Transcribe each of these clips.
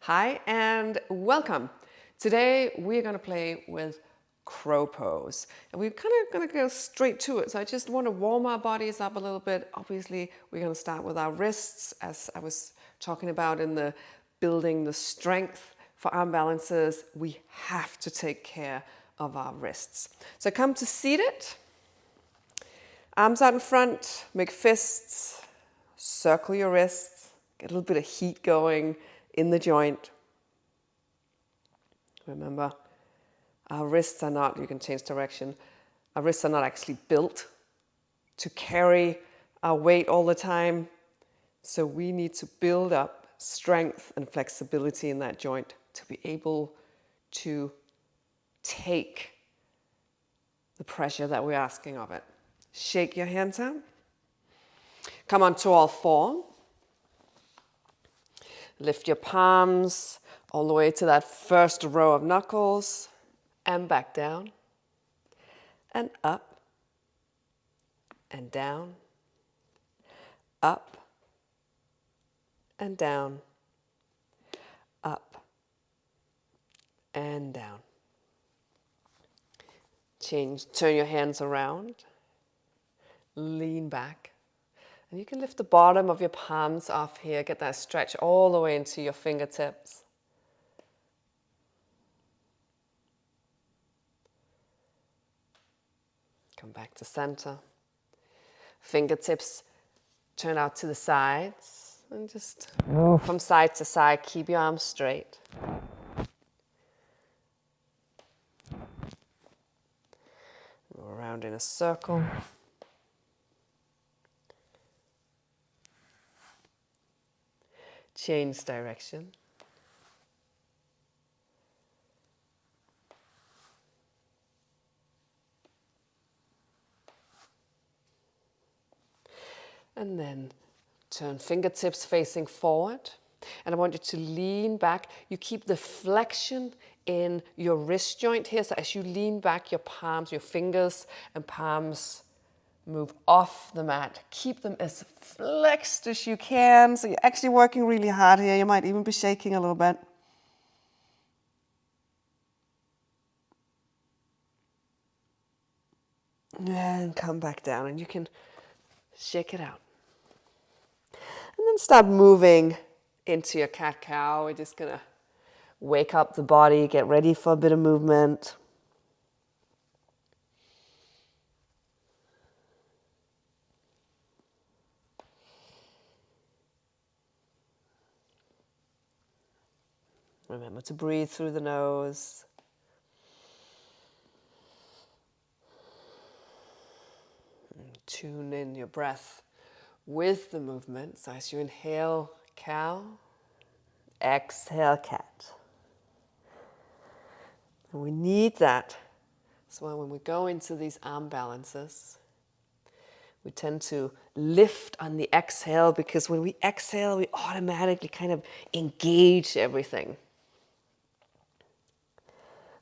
Hi and welcome. Today we're going to play with crow pose. And we're kind of going to go straight to it. So I just want to warm our bodies up a little bit. Obviously, we're going to start with our wrists, as I was talking about in the building the strength for arm balances. We have to take care of our wrists. So come to seated. Arms out in front, make fists, circle your wrists, get a little bit of heat going in the joint. Remember, our wrists are not, you can change direction, our wrists are not actually built to carry our weight all the time. So we need to build up strength and flexibility in that joint to be able to take the pressure that we're asking of it. Shake your hands out. Come onto all four. Lift your palms all the way to that first row of knuckles and back down and up and down, up and down, up and down. Turn your hands around, lean back. And you can lift the bottom of your palms off here, get that stretch all the way into your fingertips. Come back to center. Fingertips turn out to the sides and just from side to side, keep your arms straight. Go around in a circle. Change direction. And then turn fingertips facing forward. And I want you to lean back. You keep the flexion in your wrist joint here. So as you lean back, your palms, your fingers and palms move off the mat. Keep them as flexed as you can. So you're actually working really hard here. You might even be shaking a little bit. And come back down, and you can shake it out. And then start moving into your cat-cow. We're just gonna wake up the body, get ready for a bit of movement. Remember to breathe through the nose. And tune in your breath with the movement. So as you inhale, cow, exhale, cat. And we need that. So when we go into these arm balances, we tend to lift on the exhale, because when we exhale, we automatically kind of engage everything.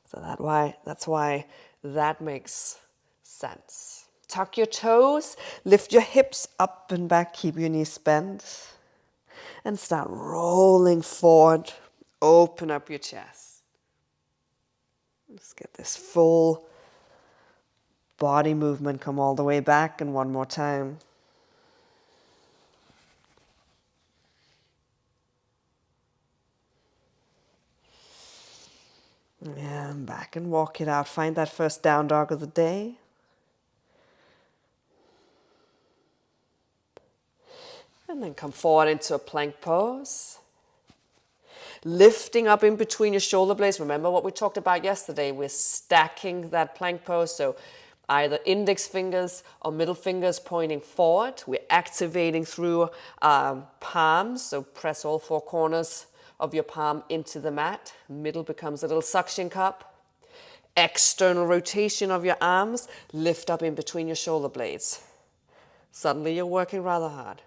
So that's why that makes sense. Tuck your toes, lift your hips up and back, keep your knees bent, and start rolling forward. Open up your chest. Let's get this full body movement. Come all the way back, and one more time. And back and walk it out. Find that first down dog of the day. And then come forward into a plank pose. Lifting up in between your shoulder blades. Remember what we talked about yesterday. We're stacking that plank pose. So either index fingers or middle fingers pointing forward. We're activating through palms. So press all four corners of your palm into the mat. Middle becomes a little suction cup. External rotation of your arms. Lift up in between your shoulder blades. Suddenly you're working rather hard.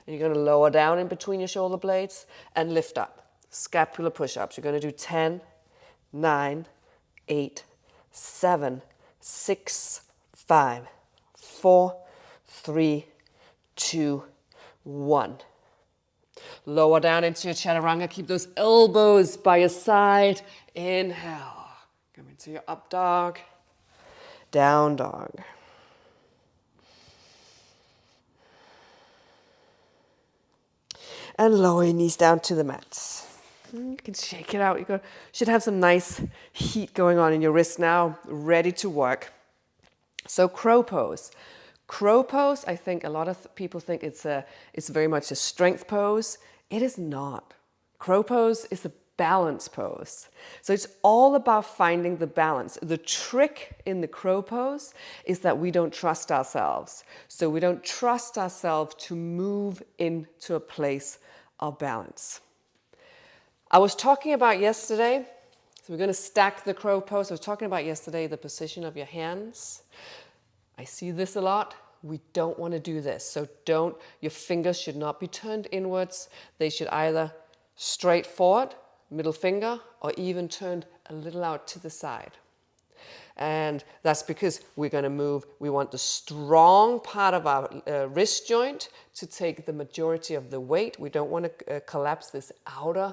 And you're going to lower down in between your shoulder blades and lift up. Scapular push-ups. You're going to do 10, 9, 8, 7, 6, 5, 4, 3, 2, 1. lower down into your chaturanga. Keep those elbows by your side. Inhale. Come into your up dog. Down dog. And lower your knees down to the mat. You can shake it out. You should have some nice heat going on in your wrist now, ready to work. So crow pose. Crow pose, I think a lot of people think it's very much a strength pose. It is not. Crow pose is a balance pose. So it's all about finding the balance. The trick in the crow pose is that we don't trust ourselves. So we don't trust ourselves to move into a place of balance. I was talking about yesterday, so we're going to stack the crow pose. I was talking about yesterday the position of your hands. I see this a lot. We don't want to do this. So your fingers should not be turned inwards. They should either straight forward, middle finger, or even turned a little out to the side. And that's because we're going to move. We want the strong part of our wrist joint to take the majority of the weight. We don't want to collapse this outer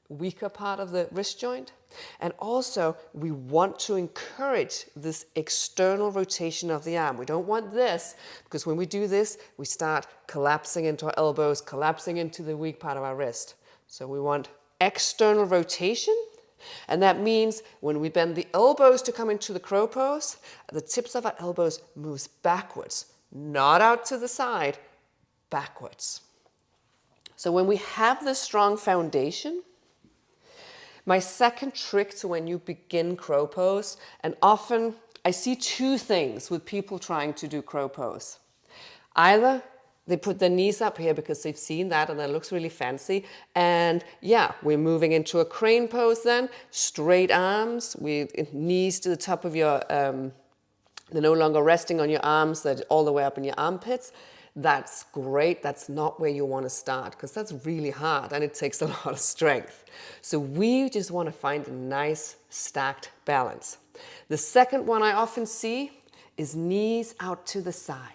weaker part of the wrist joint. And also we want to encourage this external rotation of the arm. We don't want this, because when we do this, we start collapsing into our elbows, collapsing into the weak part of our wrist. So we want external rotation. And that means when we bend the elbows to come into the crow pose, the tips of our elbows moves backwards, not out to the side, backwards. So when we have this strong foundation, my second trick to when you begin crow pose, and often I see two things with people trying to do crow pose. Either they put their knees up here because they've seen that and that looks really fancy. And yeah, we're moving into a crane pose then, straight arms, knees to the top of your, they're no longer resting on your arms, they're all the way up in your armpits. That's great. That's not where you want to start, because that's really hard and it takes a lot of strength. So we just want to find a nice stacked balance. The second one I often see is knees out to the side.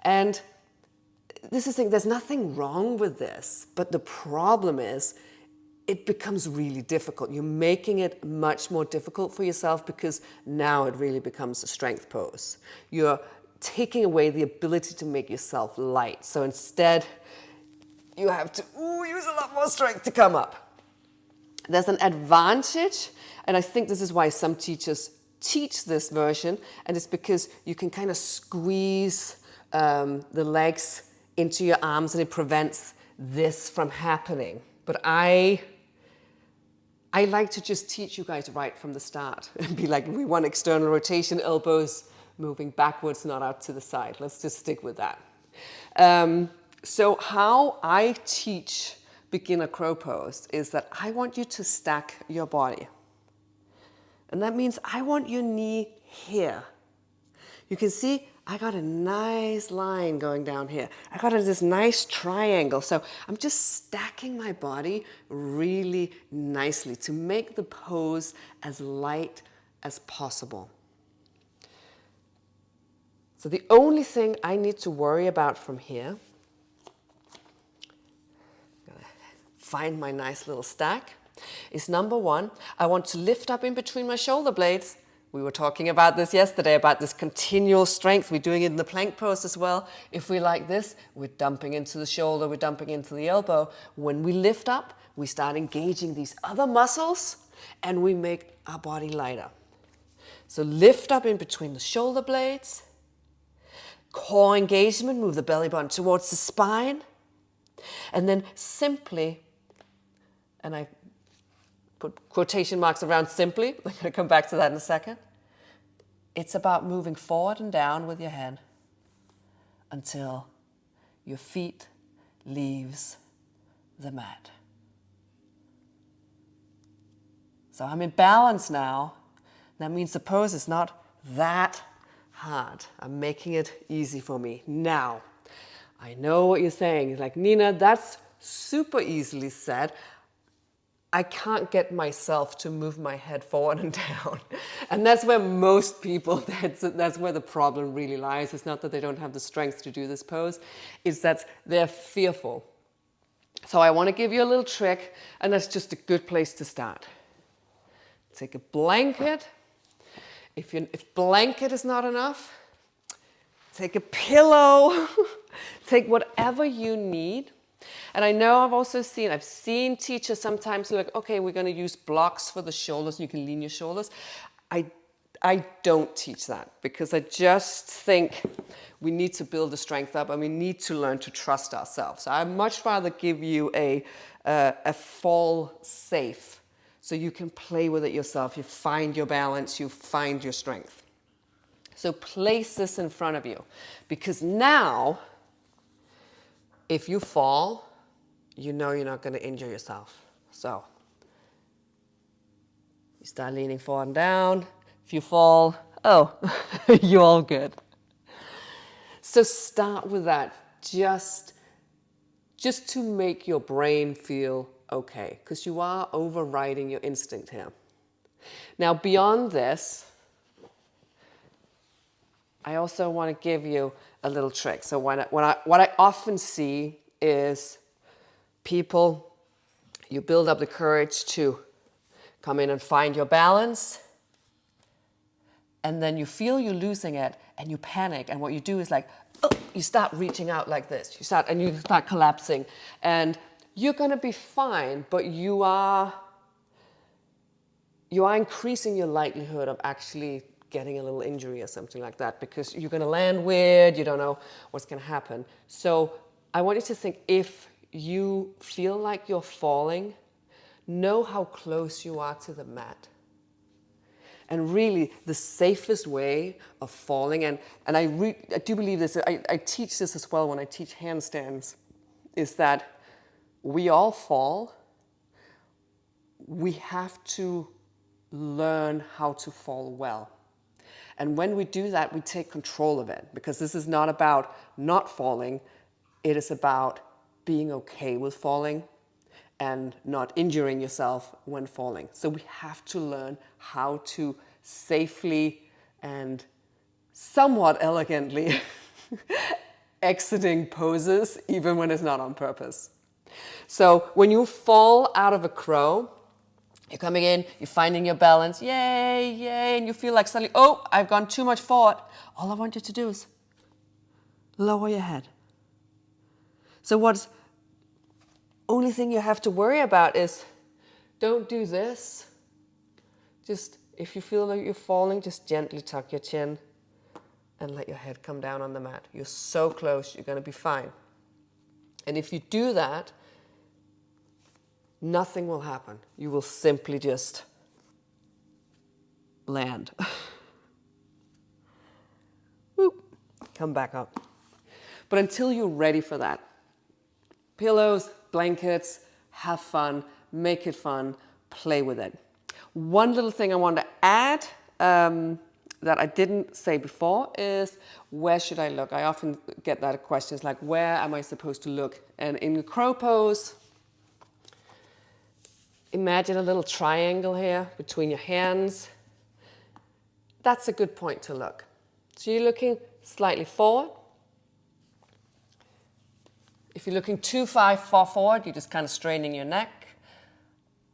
And this is there's nothing wrong with this, but the problem is it becomes really difficult. You're making it much more difficult for yourself because now it really becomes a strength pose. You're taking away the ability to make yourself light. So instead, you have to use a lot more strength to come up. There's an advantage, and I think this is why some teachers teach this version, and it's because you can kind of squeeze the legs into your arms and it prevents this from happening. But I like to just teach you guys right from the start and be like, we want external rotation, elbows moving backwards, not out to the side. Let's just stick with that. So how I teach beginner crow pose is that I want you to stack your body. And that means I want your knee here. You can see I got a nice line going down here. I got this nice triangle. So I'm just stacking my body really nicely to make the pose as light as possible. So the only thing I need to worry about from here, I'm gonna find my nice little stack, is number one, I want to lift up in between my shoulder blades. We were talking about this yesterday, about this continual strength. We're doing it in the plank pose as well. If we like this, we're dumping into the shoulder, we're dumping into the elbow. When we lift up, we start engaging these other muscles and we make our body lighter. So lift up in between the shoulder blades. Core engagement, move the belly button towards the spine. And then simply, and I put quotation marks around simply, I'm going to come back to that in a second. It's about moving forward and down with your head until your feet leaves the mat. So I'm in balance now. That means the pose is not that hard. I'm making it easy for me. Now, I know what you're saying. Like, Nina, that's super easily said. I can't get myself to move my head forward and down. And that's where most people, that's where the problem really lies. It's not that they don't have the strength to do this pose. It's that they're fearful So I want to give you a little trick, and that's just a good place to start. Take a blanket. If blanket is not enough, take a pillow. Take whatever you need. And I know I've seen teachers sometimes like, okay, we're going to use blocks for the shoulders. You can lean your shoulders. I don't teach that because I just think we need to build the strength up and we need to learn to trust ourselves. So I'd much rather give you a fall safe so you can play with it yourself. You find your balance, you find your strength. So place this in front of you because now if you fall, you know you're not going to injure yourself. So you start leaning forward and down. If you fall, oh, you're all good. So start with that, just to make your brain feel okay, because you are overriding your instinct here. Now, beyond this, I also want to give you a little trick. So what I often see is people, you build up the courage to come in and find your balance, and then you feel you're losing it and you panic, and what you do is like, oh, you start reaching out like this. You start collapsing, and you're going to be fine, but you are increasing your likelihood of actually getting a little injury or something like that because you're going to land weird, you don't know what's going to happen. So I want you to think, if you feel like you're falling, know how close you are to the mat. And really, the safest way of falling, and I do believe this, I teach this as well when I teach handstands, is that we all fall. We have to learn how to fall well. And when we do that, we take control of it, because this is not about not falling. It is about being okay with falling and not injuring yourself when falling. So we have to learn how to safely and somewhat elegantly exiting poses, even when it's not on purpose. So when you fall out of a crow, you're coming in, you're finding your balance, yay, yay, and you feel like suddenly, oh, I've gone too much forward. All I want you to do is lower your head. So what's only thing you have to worry about is, don't do this. Just, if you feel like you're falling, just gently tuck your chin and let your head come down on the mat. You're so close, you're going to be fine. And if you do that, nothing will happen. You will simply just land. Whoop. Come back up. But until you're ready for that, pillows, blankets, have fun, make it fun, play with it. One little thing I want to add that I didn't say before is, where should I look? I often get that questions like, where am I supposed to look? And in the crow pose, imagine a little triangle here between your hands. That's a good point to look. So you're looking slightly forward. If you're looking too far forward, you're just kind of straining your neck.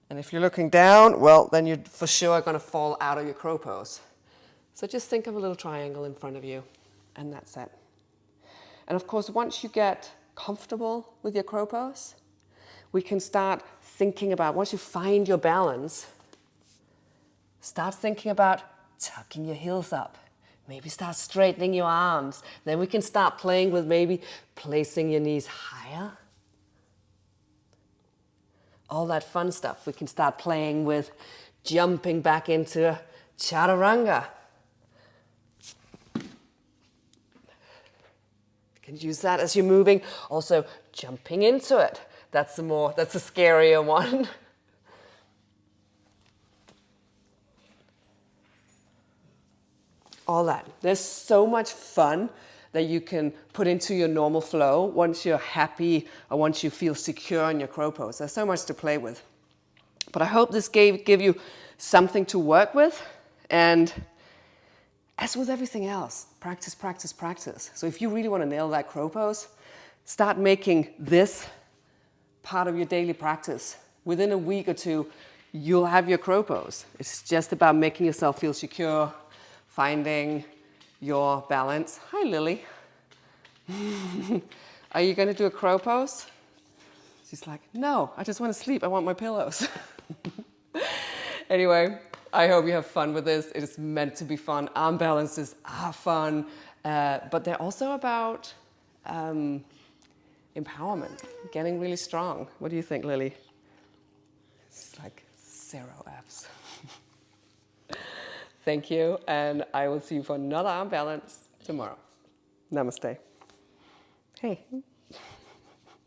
And if you're looking down, well, then you're for sure going to fall out of your crow pose. So just think of a little triangle in front of you, and that's it. And of course, once you get comfortable with your crow pose, we can start thinking about, once you find your balance, start thinking about tucking your heels up. Maybe start straightening your arms. Then we can start playing with maybe placing your knees higher. All that fun stuff. We can start playing with jumping back into chaturanga. You can use that as you're moving. Also, jumping into it. That's a scarier one. All that. There's so much fun that you can put into your normal flow once you're happy or once you feel secure in your crow pose. There's so much to play with. But I hope this give you something to work with. And as with everything else, practice, practice, practice. So if you really want to nail that crow pose, start making this part of your daily practice. Within a week or two, you'll have your crow pose. It's just about making yourself feel secure, finding your balance. Hi, Lily. Are you going to do a crow pose? She's like, no, I just want to sleep. I want my pillows. Anyway, I hope you have fun with this. It is meant to be fun. Arm balances are fun, but they're also about empowerment, getting really strong. What do you think, Lily? It's like 0 abs. Thank you, and I will see you for another arm balance tomorrow. Namaste. Hey.